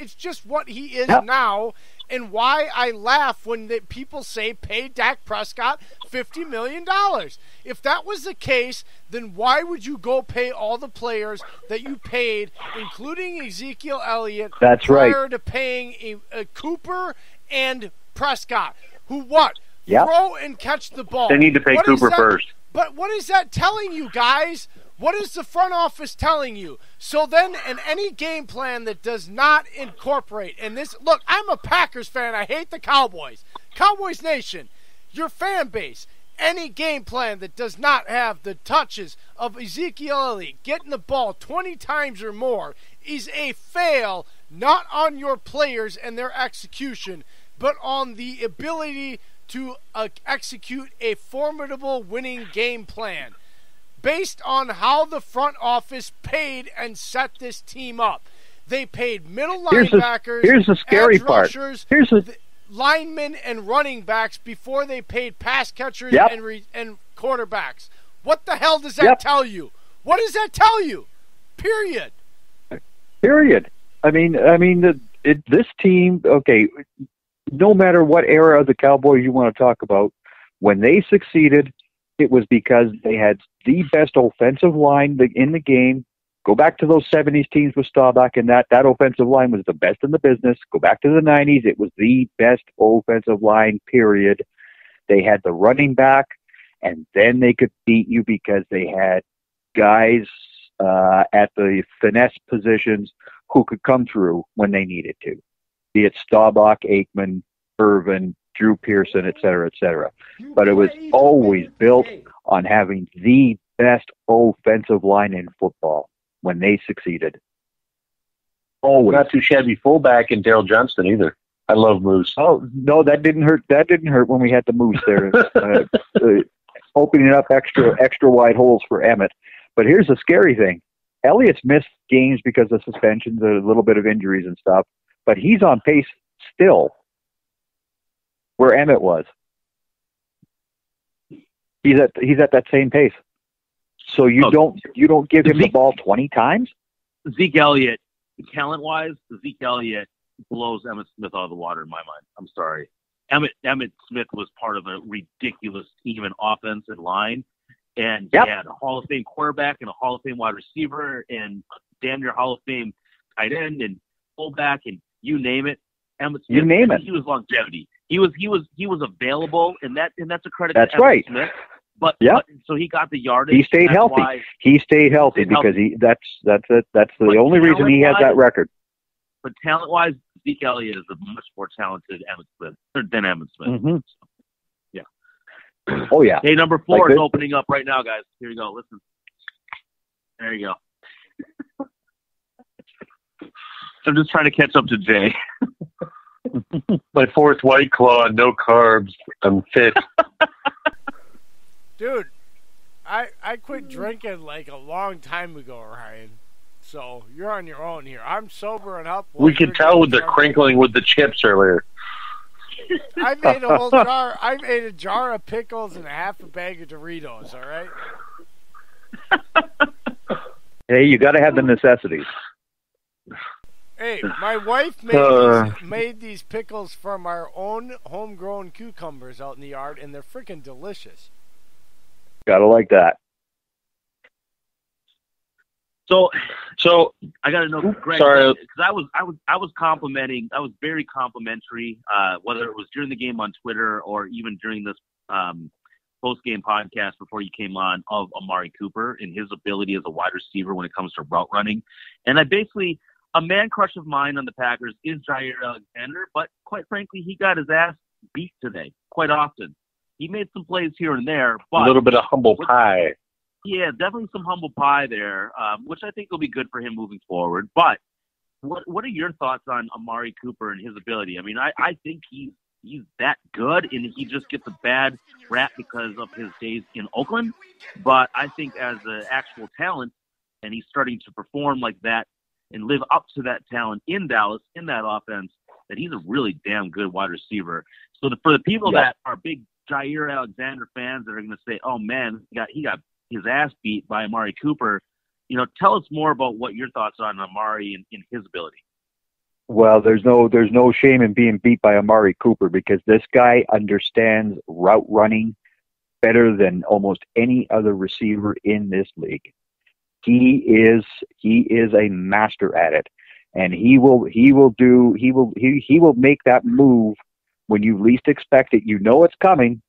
It's just what he is now, and why I laugh when people say pay Dak Prescott $50 million. If that was the case, then why would you go pay all the players that you paid, including Ezekiel Elliott, prior to paying a Cooper and Prescott, who throw and catch the ball? They need to pay Cooper first. But what is that telling you, guys? What is the front office telling you? So then, in any game plan that does not incorporate, and this, look, I'm a Packers fan. I hate the Cowboys. Cowboys Nation, your fan base, any game plan that does not have the touches of Ezekiel Elliott getting the ball 20 times or more is a fail, not on your players and their execution, but on the ability to execute a formidable winning game plan based on how the front office paid and set this team up. They paid middle linebackers, here's the scary edge part. rushers, Here's the linemen and running backs before they paid pass catchers and quarterbacks. What the hell does that tell you? What does that tell you? Period. I mean, this team, okay, no matter what era of the Cowboys you want to talk about, when they succeeded, it was because they had the best offensive line in the game. Go back to those 70s teams with Staubach, and that offensive line was the best in the business. Go back to the 90s, it was the best offensive line, period. They had the running back, and then they could beat you because they had guys at the finesse positions who could come through when they needed to, be it Staubach, Aikman, Irvin, Drew Pearson, et cetera, but it was always built on having the best offensive line in football when they succeeded. Always. Not too shabby fullback in Daryl Johnston either. I love Moose. Oh no, that didn't hurt. That didn't hurt when we had the Moose there, opening up extra wide holes for Emmett. But here's the scary thing: Elliott's missed games because of suspensions, a little bit of injuries and stuff, but he's on pace still where Emmett was. He's at that same pace. So you don't give him the ball 20 times? Zeke Elliott, talent-wise, Zeke Elliott blows Emmitt Smith out of the water in my mind. I'm sorry. Emmitt Smith was part of a ridiculous team in offense and line, and he had a Hall of Fame quarterback and a Hall of Fame wide receiver and damn near Hall of Fame tight end and fullback and you name it. Emmitt Smith, you name it. He was longevity. He was available, and that's a credit to Emmitt Smith. But so he got the yardage. He stayed healthy. Because that's the only reason he has that record. But talent-wise, Zeke Elliott is a much more talented than Emmitt Smith. Mm-hmm. So, yeah. Oh yeah. Hey, number 4 is opening up right now, guys. Here you go. Listen. There you go. I'm just trying to catch up to Jay. My 4th White Claw, no carbs. I'm fit. Dude, I quit drinking like a long time ago, Ryan. So you're on your own here. I'm sober and up. We could tell with the crinkling with the chips earlier. I made a whole jar. I made a jar of pickles and a half a bag of Doritos. All right. Hey, you got to have the necessities. Hey, my wife made these pickles from our own homegrown cucumbers out in the yard, and they're freaking delicious. Gotta like that. So I got to know, Greg, because I was complimenting. I was very complimentary, whether it was during the game on Twitter or even during this post-game podcast before you came on, of Amari Cooper and his ability as a wide receiver when it comes to route running. And a man crush of mine on the Packers is Jair Alexander, but quite frankly, he got his ass beat today quite often. He made some plays here and there, but a little bit of humble pie. Yeah, definitely some humble pie there, which I think will be good for him moving forward. But what are your thoughts on Amari Cooper and his ability? I mean, I think he's that good, and he just gets a bad rap because of his days in Oakland. But I think as an actual talent, and he's starting to perform like that and live up to that talent in Dallas, in that offense, that he's a really damn good wide receiver. So for the people that are big Jair Alexander fans that are going to say, oh, man, he got his ass beat by Amari Cooper, tell us more about what your thoughts are on Amari and his ability. Well, there's no shame in being beat by Amari Cooper because this guy understands route running better than almost any other receiver in this league. He is a master at it, and he will make that move when you least expect it. You know it's coming,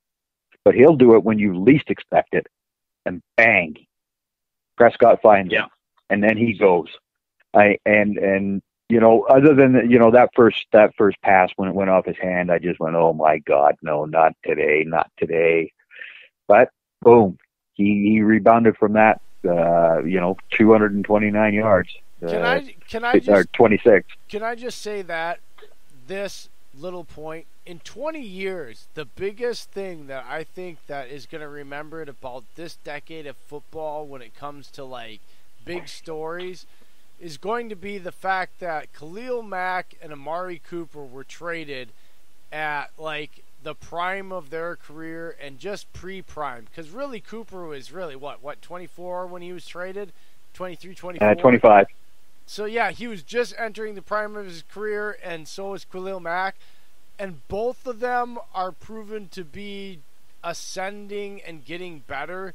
but he'll do it when you least expect it, and bang, Prescott finds him, and then he goes. Other than that first pass when it went off his hand, I just went, oh my God, no, not today, not today. But boom, he rebounded from that. 229 yards. Can I just 26? Can I just say that this little point in 20 years, the biggest thing that I think that is going to remember it about this decade of football when it comes to like big stories is going to be the fact that Khalil Mack and Amari Cooper were traded at like the prime of their career and just pre-prime, because really Cooper was really what 24 when he was traded, 23, 24, 25. So yeah, he was just entering the prime of his career, and so is Khalil Mack, and both of them are proven to be ascending and getting better.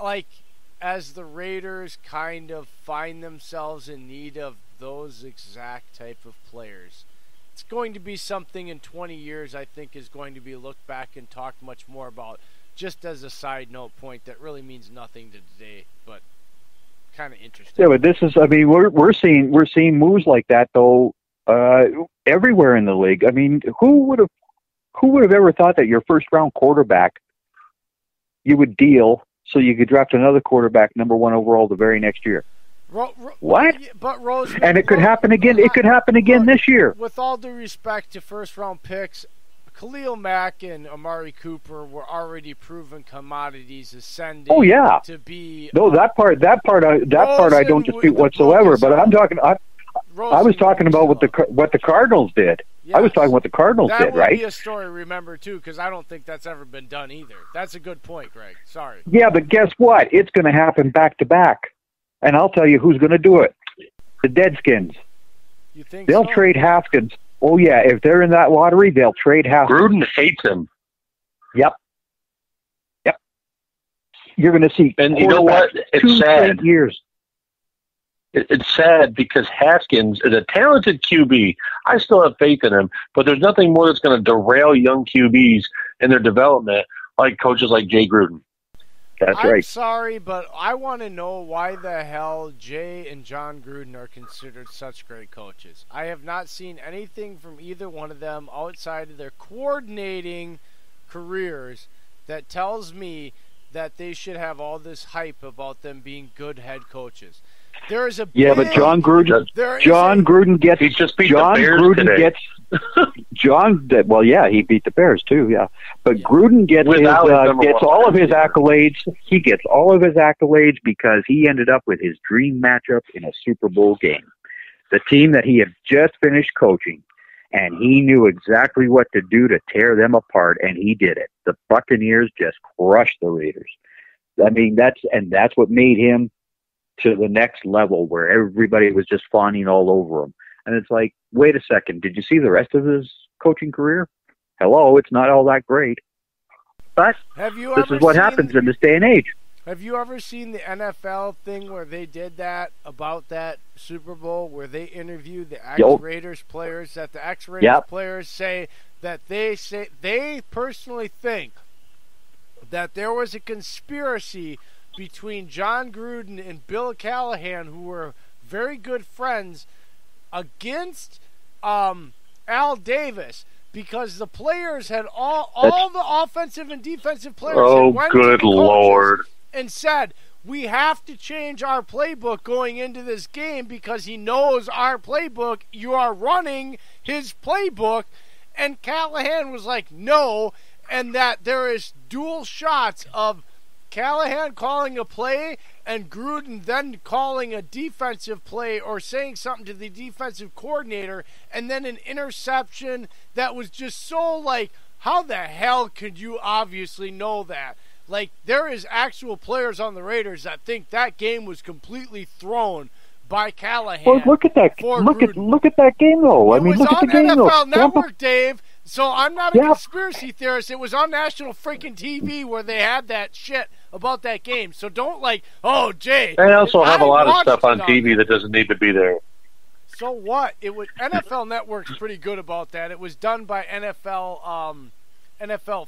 Like, as the Raiders kind of find themselves in need of those exact type of players. It's going to be something in 20 years I think is going to be looked back and talked much more about, just as a side note point that really means nothing to today, but kind of interesting. Yeah, but this is, I mean, we're seeing moves like that though everywhere in the league. I mean, who would have ever thought that your first round quarterback you would deal so you could draft another quarterback number 1 overall the very next year? What? But Rose, and it could happen again. It could happen again this year. With all due respect to first-round picks, Khalil Mack and Amari Cooper were already proven commodities ascending. Oh yeah. To be that part I don't dispute whatsoever. But I'm talking. I was talking about what the Cardinals did. Yes. I was talking what the Cardinals did, right? That would be a story, remember, too, because I don't think that's ever been done either. That's a good point, Greg. Sorry. Yeah, but guess what? It's going to happen back to back. And I'll tell you who's going to do it. The Deadskins. You think they'll trade Haskins. Oh, yeah. If they're in that lottery, they'll trade Haskins. Gruden hates him. Yep. You're going to see. And you know what? It's sad. Years. It's sad because Haskins is a talented QB. I still have faith in him, but there's nothing more that's going to derail young QBs in their development like coaches like Jay Gruden. That's right. I'm sorry, but I want to know why the hell Jay and John Gruden are considered such great coaches. I have not seen anything from either one of them outside of their coordinating careers that tells me that they should have all this hype about them being good head coaches. There is a but John Gruden. John Gruden gets. He just beat John the Bears Gruden today. Gets. Well, yeah, he beat the Bears too. Yeah, but Gruden gets gets all of his accolades. He gets all of his accolades because he ended up with his dream matchup in a Super Bowl game. The team that he had just finished coaching, and he knew exactly what to do to tear them apart, and he did it. The Buccaneers just crushed the Raiders. I mean, that's what made him to the next level where everybody was just fawning all over him. And it's like, wait a second, did you see the rest of his coaching career? Hello, it's not all that great. But this is what happens in this day and age. Have you ever seen the NFL thing where they did that about that Super Bowl where they interviewed the ex-Raiders players, that the ex-Raiders players say that they personally think that there was a conspiracy between John Gruden and Bill Callahan, who were very good friends, against Al Davis, because the players had all the offensive and defensive players went good to the Lord, and said, we have to change our playbook going into this game because he knows our playbook. You are running his playbook. And Callahan was like, no, and that there is dual shots of Callahan calling a play and Gruden then calling a defensive play or saying something to the defensive coordinator, and then an interception that was just so like, how the hell could you obviously know that? Like, there is actual players on the Raiders that think that game was completely thrown by Callahan. Well, look at that. Look at that game, though. I mean, look at the game, though. It was on NFL Network, Dave. So I'm not a conspiracy theorist. It was on national freaking TV where they had that shit about that game. So don't oh, Jay. They also have a lot of stuff on TV that doesn't need to be there. So what? It was NFL Network's pretty good about that. It was done by NFL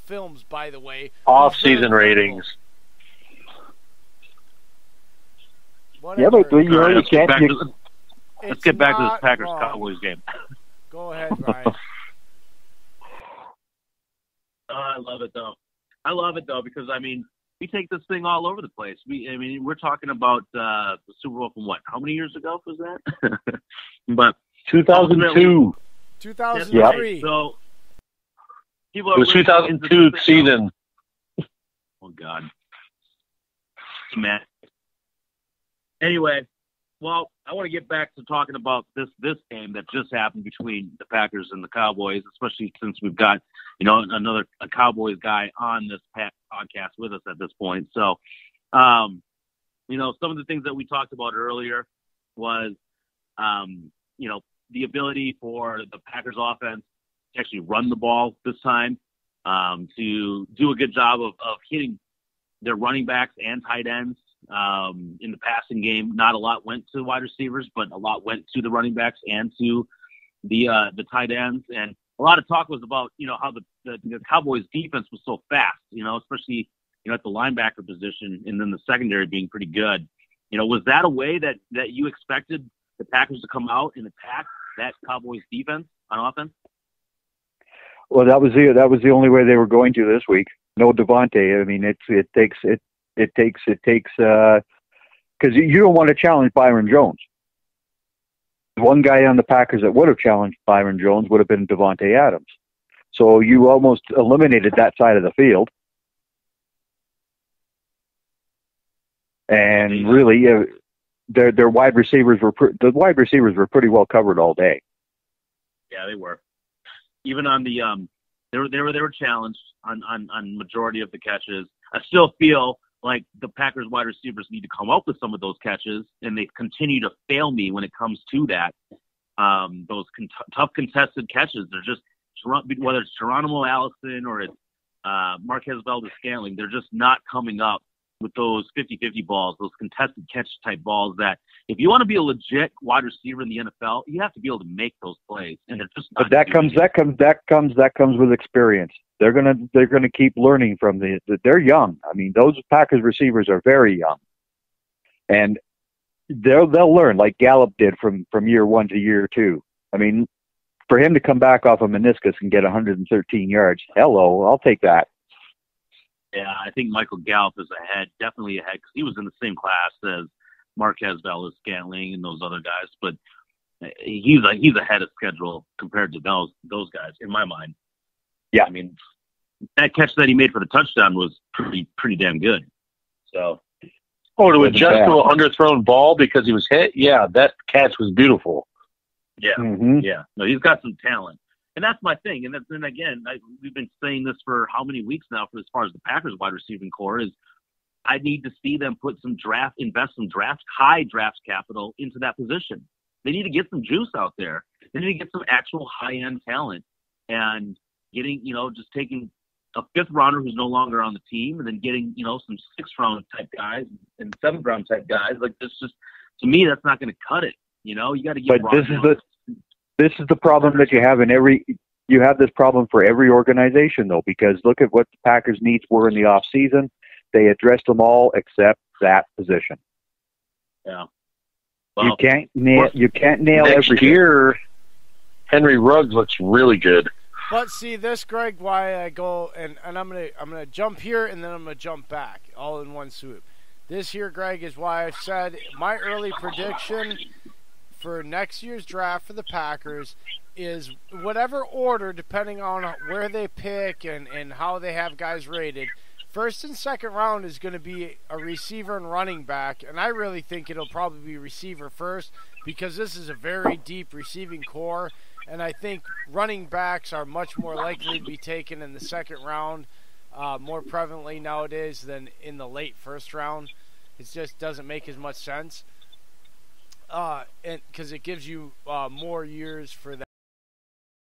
Films, by the way. Off-season ratings. Whatever. Yeah, but you can't. Let's get back to this Packers-Cowboys game. Go ahead, Ryan. I love it though because I mean we take this thing all over the place. We're talking about the Super Bowl from what? How many years ago was that? But 2002, 2003. Yep. So it was 2002 season. Oh God, man. Anyway, well, I want to get back to talking about this game that just happened between the Packers and the Cowboys, especially since we've got a Cowboys guy on this podcast with us at this point. So, some of the things that we talked about earlier was, the ability for the Packers offense to actually run the ball this time, to do a good job of hitting their running backs and tight ends. In the passing game, not a lot went to wide receivers, but a lot went to the running backs and to the tight ends. And a lot of talk was about, how the Cowboys defense was so fast, especially, at the linebacker position and then the secondary being pretty good. Was that a way that you expected the Packers to come out and attack that Cowboys defense on offense? Well, that was the only way they were going to this week. No Devontae. I mean, it takes because you don't want to challenge Byron Jones. One guy on the Packers that would have challenged Byron Jones would have been Devontae Adams. So you almost eliminated that side of the field. And really, their wide receivers were pretty well covered all day. Yeah, they were. Even on the they were challenged on majority of the catches. I still feel like the Packers wide receivers need to come up with some of those catches, and they continue to fail me when it comes to that. Those tough contested catches, they're just, whether it's Geronimo Allison or it's Marquez Valdes-Scantling, they're just not coming up with those 50-50 balls, those contested catch type balls that if you want to be a legit wide receiver in the NFL, you have to be able to make those plays. And they're just not. But that comes with experience. They're gonna keep learning from they're young. I mean, those Packers receivers are very young, and they'll learn like Gallup did from year 1 to year 2. I mean, for him to come back off a meniscus and get 113 yards, hello, I'll take that. Yeah, I think Michael Gallup is definitely ahead, because he was in the same class as Marquez Valdes-Scantling and those other guys. But he's ahead of schedule compared to those guys, in my mind. Yeah, I mean, that catch that he made for the touchdown was pretty damn good. So, to adjust to a underthrown ball because he was hit. Yeah, that catch was beautiful. Yeah, yeah. No, he's got some talent. And that's my thing. And then again, we've been saying this for how many weeks now, for as far as the Packers wide receiving core, is I need to see them invest some high draft capital into that position. They need to get some juice out there. They need to get some actual high-end talent, and getting, just taking a 5th rounder who's no longer on the team, and then getting, some 6th round type guys and 7th round type guys. Like, this just, to me, that's not going to cut it. You got to get. But this is the problem that you have you have this problem for every organization, though, because look at what the Packers' needs were in the off season. They addressed them all except that position. Yeah. Well, you can't nail next everything. Year, Henry Ruggs looks really good. But see this, Greg, why I go and I'm gonna jump here and then I'm gonna jump back all in one swoop. This here, Greg, is why I said my early prediction for next year's draft for the Packers is whatever order, depending on where they pick and how they have guys rated. 1st and 2nd round is going to be a receiver and running back, and I really think it'll probably be receiver first, because this is a very deep receiving core, and I think running backs are much more likely to be taken in the 2nd round, more prevalently nowadays than in the late 1st round. It just doesn't make as much sense. and because it gives you more years for that.